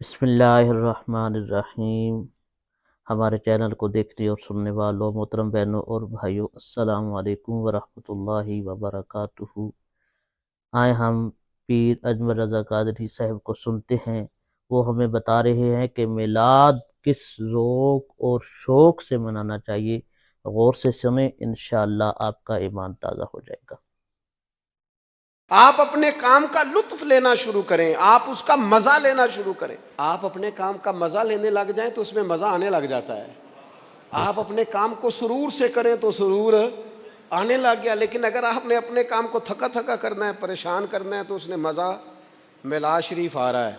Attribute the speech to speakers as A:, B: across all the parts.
A: بسم اللہ الرحمن الرحیم۔ ہمارے چینل کو دیکھنے اور سننے والوں محترم بہنوں اور بھائیوں، السلام علیکم ورحمۃ اللہ وبرکاتہ۔ آئے ہم پیر اجمل رضا قادری صاحب کو سنتے ہیں۔ وہ ہمیں بتا رہے ہیں کہ میلاد کس ذوق اور شوق سے منانا چاہیے۔ غور سے سنیں، انشاءاللہ آپ کا ایمان تازہ ہو جائے گا۔
B: آپ اپنے کام کا لطف لینا شروع کریں، آپ اس کا مزہ لینا شروع کریں۔ آپ اپنے کام کا مزہ لینے لگ جائیں تو اس میں مزہ آنے لگ جاتا ہے۔ آپ اپنے کام کو سرور سے کریں تو سرور آنے لگ گیا۔ لیکن اگر آپ نے اپنے کام کو تھکا تھکا کرنا ہے، پریشان کرنا ہے، تو اس نے مزہ میلاد شریف آ رہا ہے۔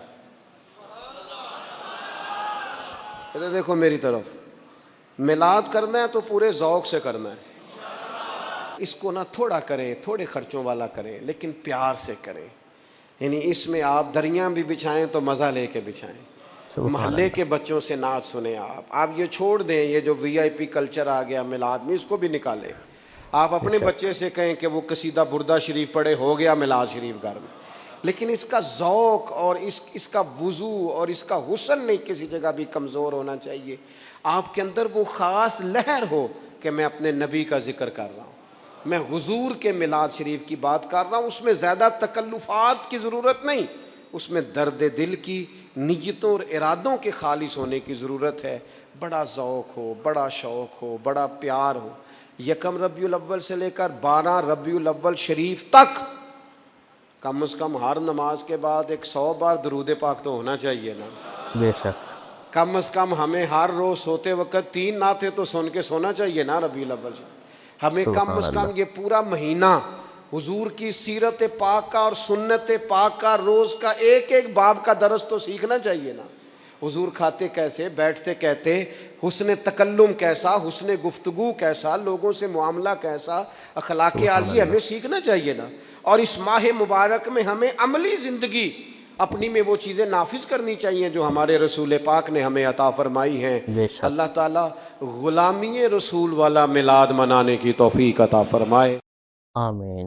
B: ادھر دیکھو میری طرف، میلاد کرنا ہے تو پورے ذوق سے کرنا ہے۔ اس کو نہ تھوڑا کریں، تھوڑے خرچوں والا کریں، لیکن پیار سے کریں۔ یعنی اس میں آپ دریاں بھی بچھائیں تو مزہ لے کے بچھائیں۔
A: سبحان
B: محلے
A: اللہ۔
B: کے بچوں سے نعت سنیں۔ آپ یہ چھوڑ دیں، یہ جو وی آئی پی کلچر آ گیا میلاد میں، اس کو بھی نکالیں۔ آپ اپنے بچے سے کہیں کہ وہ قصیدہ بردہ شریف پڑھے، ہو گیا میلاد شریف گھر میں۔ لیکن اس کا ذوق اور اس کا وضو اور اس کا حسن نہیں کسی جگہ بھی کمزور ہونا چاہیے۔ آپ کے اندر وہ خاص لہر ہو کہ میں اپنے نبی کا ذکر کر رہا ہوں، میں حضور کے میلاد شریف کی بات کر رہا ہوں۔ اس میں زیادہ تکلفات کی ضرورت نہیں، اس میں درد دل کی نیتوں اور ارادوں کے خالص ہونے کی ضرورت ہے۔ بڑا ذوق ہو، بڑا شوق ہو، بڑا پیار ہو۔ یکم ربیع الاول سے لے کر 12 ربیع الاول شریف تک کم از کم ہر نماز کے بعد 100 بار درود پاک تو ہونا چاہیے نا۔
A: بے شک۔
B: کم از کم ہمیں ہر روز سوتے وقت 3 نعتیں تو سن کے سونا چاہیے نا ربیع الاول سے۔ ہمیں کم
A: سبحان
B: از کم
A: اللہ۔
B: یہ پورا مہینہ حضور کی سیرت پاک کا اور سنت پاک کا روز کا ایک ایک باب کا درس تو سیکھنا چاہیے نا۔ حضور کھاتے کیسے، بیٹھتے کہتے، حسن تکلم کیسا، حسن گفتگو کیسا، لوگوں سے معاملہ کیسا، اخلاق
A: سبحان
B: عالیہ
A: اللہ۔
B: ہمیں سیکھنا چاہیے نا۔ اور اس ماہ مبارک میں ہمیں عملی زندگی اپنی میں وہ چیزیں نافذ کرنی چاہیے جو ہمارے رسول پاک نے ہمیں عطا فرمائی ہیں۔
A: بے شک۔
B: اللہ تعالیٰ غلامی رسول والا میلاد منانے کی توفیق عطا فرمائے۔
A: آمین۔